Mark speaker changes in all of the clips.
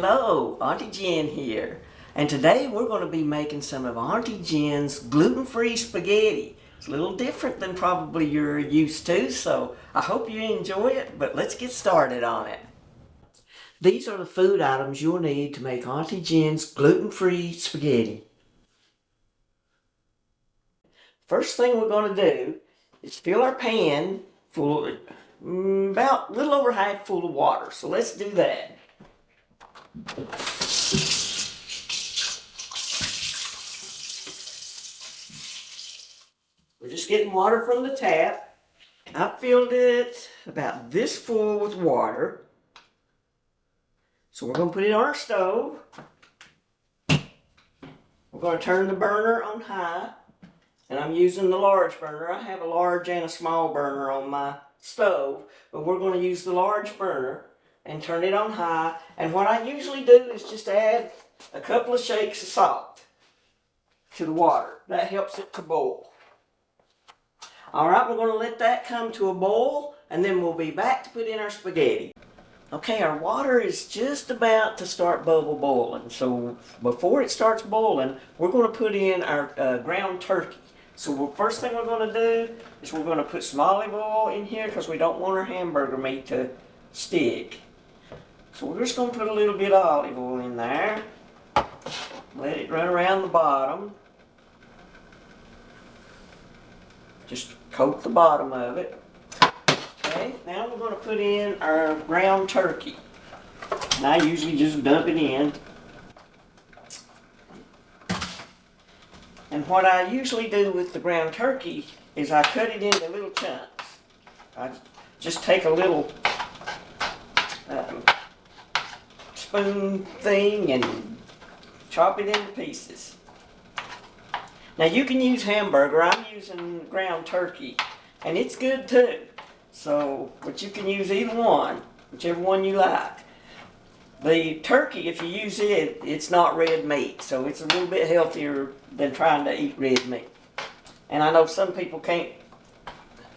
Speaker 1: Hello, Auntie Jen here. And today we're going to be making some of Auntie Jen's gluten-free spaghetti. It's a little different than probably you're used to, so I hope you enjoy it, but let's get started on it. These are the food items you'll need to make Auntie Jen's gluten-free spaghetti. First thing we're going to do is fill our pan full of about a little over half full of water. So let's do that. We're just getting water from the tap. I filled it about this full with water. So we're going to put it on our stove. We're going to turn the burner on high. And I'm using the large burner. I have a large and a small burner on my stove. But we're going to use the large burner and turn it on high. And what I usually do is just add a couple of shakes of salt to the water. That helps it to boil. Alright, we're going to let that come to a boil, and then we'll be back to put in our spaghetti. Okay, our water is just about to start bubble boiling. So before it starts boiling, we're going to put in our ground turkey. So first thing we're going to do is we're going to put some olive oil in here because we don't want our hamburger meat to stick. So we're just going to put a little bit of olive oil in there. Let it run around the bottom. Just coat the bottom of it. Okay, now we're going to put in our ground turkey. And I usually just dump it in. And what I usually do with the ground turkey is I cut it into little chunks. I just take a little spoon thing and chop it into pieces. Now you can use hamburger. I'm using ground turkey, and it's good too. So, but you can use either one, whichever one you like. The turkey, if you use it, it's not red meat, so it's a little bit healthier than trying to eat red meat. And I know some people can't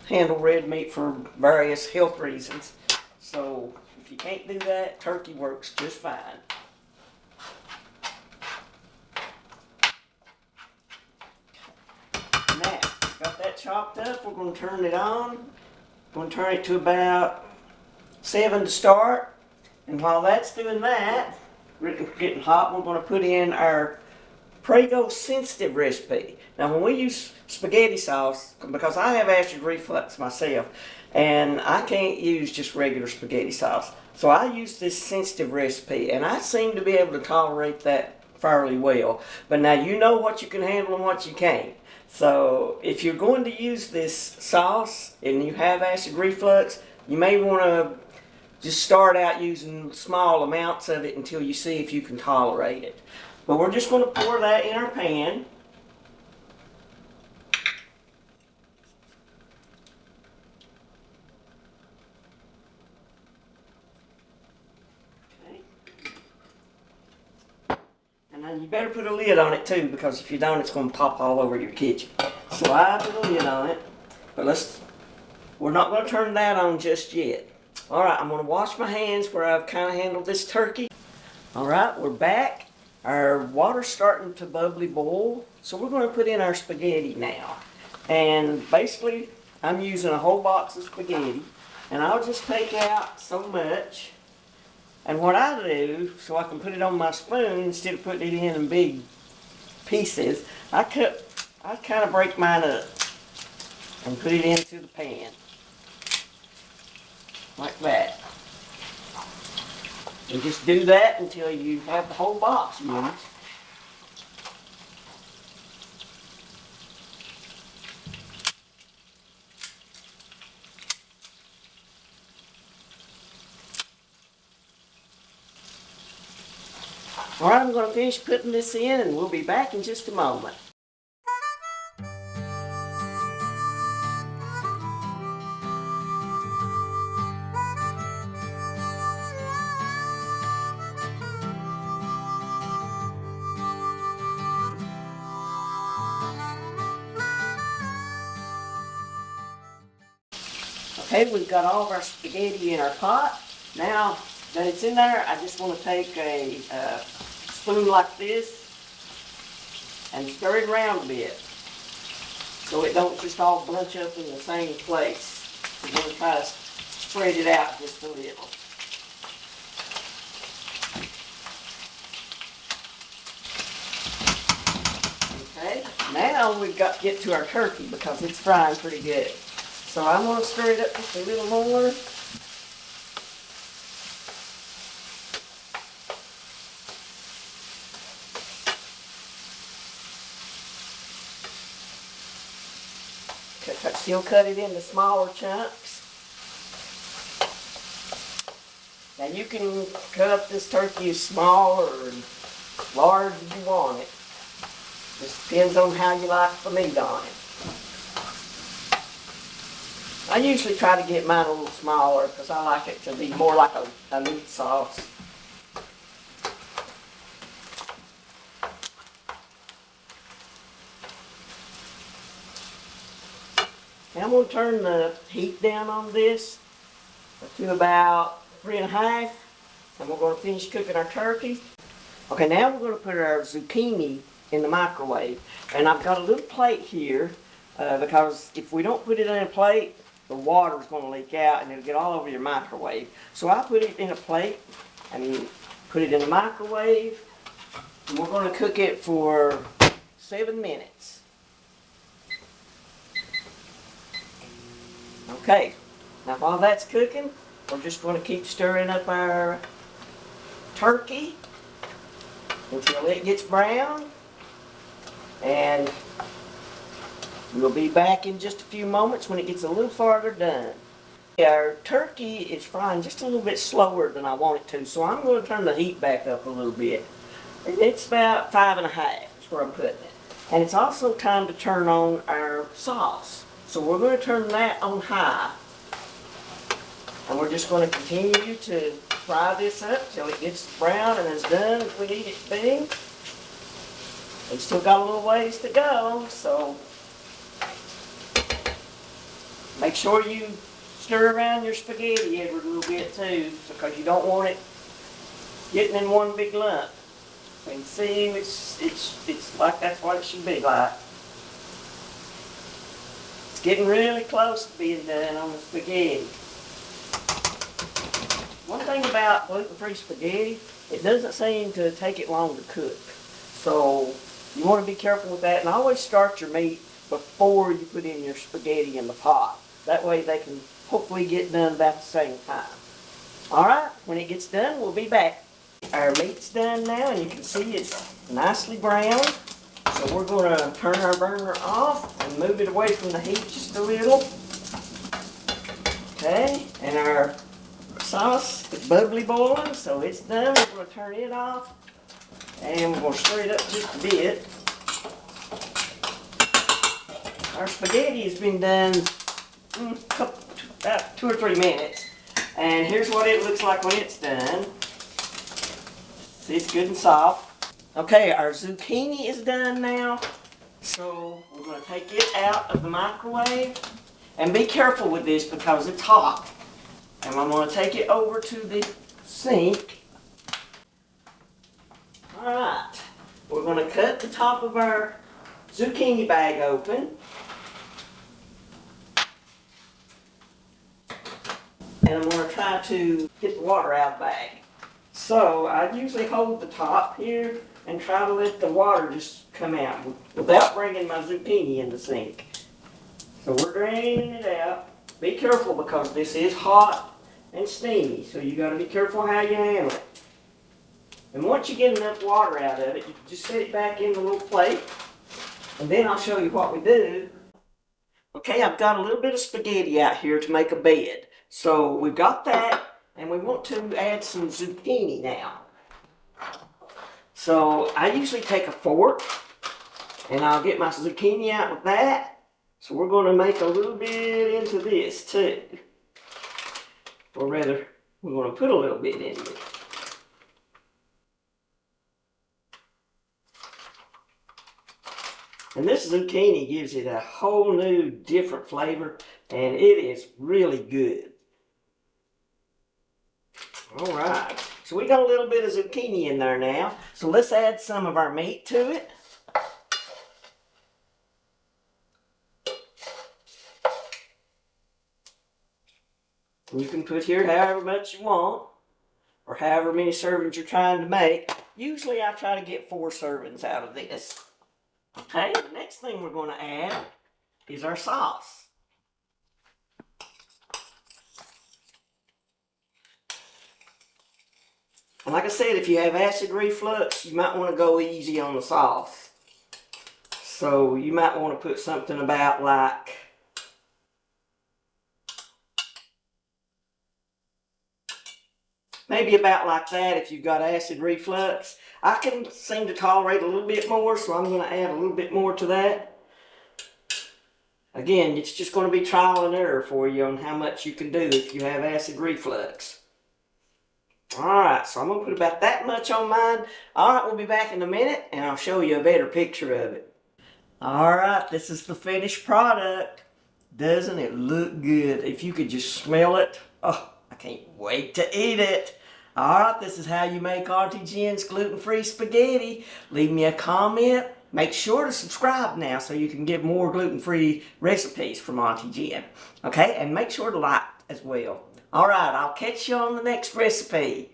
Speaker 1: handle red meat for various health reasons. So, if you can't do that, turkey works just fine. Now, got that chopped up, we're going to turn it on. We're going to turn it to about 7 to start. And while that's doing that, getting hot, we're going to put in our Prego sensitive recipe. Now when we use spaghetti sauce, because I have acid reflux myself, and I can't use just regular spaghetti sauce. So I use this sensitive recipe, and I seem to be able to tolerate that fairly well. But now you know what you can handle and what you can't. So if you're going to use this sauce and you have acid reflux, you may want to just start out using small amounts of it until you see if you can tolerate it. But we're just going to pour that in our pan. Okay. And then you better put a lid on it too, because if you don't, it's going to pop all over your kitchen. So I put a lid on it, but we're not going to turn that on just yet. Alright, I'm going to wash my hands where I've kind of handled this turkey. Alright, we're back. Our water's starting to bubbly boil, so we're going to put in our spaghetti now. And basically, I'm using a whole box of spaghetti, and I'll just take out so much. And what I do, so I can put it on my spoon instead of putting it in big pieces, I kind of break mine up and put it into the pan. Like that. And just do that until you have the whole box used. Alright, I'm going to finish putting this in, and we'll be back in just a moment. Okay, we've got all of our spaghetti in our pot. Now that it's in there, I just want to take a spoon like this and stir it around a bit so it don't just all bunch up in the same place. We're going to try to spread it out just a little. Okay, now we've got to get to our turkey because it's frying pretty good. So I'm going to stir it up just a little more. Still cut it into smaller chunks. Now you can cut up this turkey as small or large as you want it. Just depends on how you like the meat on it. I usually try to get mine a little smaller because I like it to be more like a meat sauce. Now I'm going to turn the heat down on this to about 3.5, and we're going to finish cooking our turkey. Okay, now we're going to put our zucchini in the microwave. And I've got a little plate here because if we don't put it in a plate, the water's going to leak out and it'll get all over your microwave. So I put it in a plate and put it in the microwave. And we're going to cook it for 7 minutes. Okay, now while that's cooking, we're just going to keep stirring up our turkey until it gets brown, and we'll be back in just a few moments when it gets a little farther done. Our turkey is frying just a little bit slower than I want it to, so I'm going to turn the heat back up a little bit. It's about 5.5 is where I'm putting it. And it's also time to turn on our sauce. So we're going to turn that on high. And we're just going to continue to fry this up till it gets brown and as done as we need it to be. We've still got a little ways to go, so make sure you stir around your spaghetti every little bit too, because you don't want it getting in one big lump. You can see it's like that's what it should be like. It's getting really close to being done on the spaghetti. One thing about gluten-free spaghetti, it doesn't seem to take it long to cook. So you want to be careful with that, and always start your meat before you put in your spaghetti in the pot. That way they can hopefully get done about the same time. Alright, when it gets done, we'll be back. Our meat's done now, and you can see it's nicely brown. So we're going to turn our burner off and move it away from the heat just a little. Okay, and our sauce is bubbly boiling, so it's done. We're going to turn it off, and we're going to stir it up just a bit. Our spaghetti has been done about 2 or 3 minutes, and here's what it looks like when it's done. See, it's good and soft. Okay, our zucchini is done now, so we're going to take it out of the microwave, and be careful with this because it's hot. And I'm going to take it over to the sink. Alright, we're going to cut the top of our zucchini bag open. And I'm going to try to get the water out of the bag. So I usually hold the top here and try to let the water just come out without bringing my zucchini in the sink. So we're draining it out. Be careful because this is hot and steamy, so you got to be careful how you handle it. And once you get enough water out of it, you can just set it back in the little plate, and then I'll show you what we do. Okay, I've got a little bit of spaghetti out here to make a bed. So we've got that, and we want to add some zucchini now. So I usually take a fork, and I'll get my zucchini out with that. So we're going to make a little bit into this too. Or rather, we're going to put a little bit in it. And this zucchini gives it a whole new different flavor, and it is really good. All right, so we got a little bit of zucchini in there now. So let's add some of our meat to it. You can put here however much you want, or however many servings you're trying to make. Usually I try to get 4 servings out of this. Okay, the next thing we're going to add is our sauce. And like I said, if you have acid reflux, you might want to go easy on the sauce. So you might want to put something about like maybe about like that if you've got acid reflux. I can seem to tolerate a little bit more, so I'm going to add a little bit more to that. Again, it's just going to be trial and error for you on how much you can do if you have acid reflux. Alright, so I'm going to put about that much on mine. Alright, we'll be back in a minute and I'll show you a better picture of it. Alright, this is the finished product. Doesn't it look good? If you could just smell it. Oh, I can't wait to eat it. Alright, this is how you make Auntie Jen's gluten-free spaghetti. Leave me a comment. Make sure to subscribe now so you can get more gluten-free recipes from Auntie Jen. Okay, and make sure to like as well. Alright, I'll catch you on the next recipe.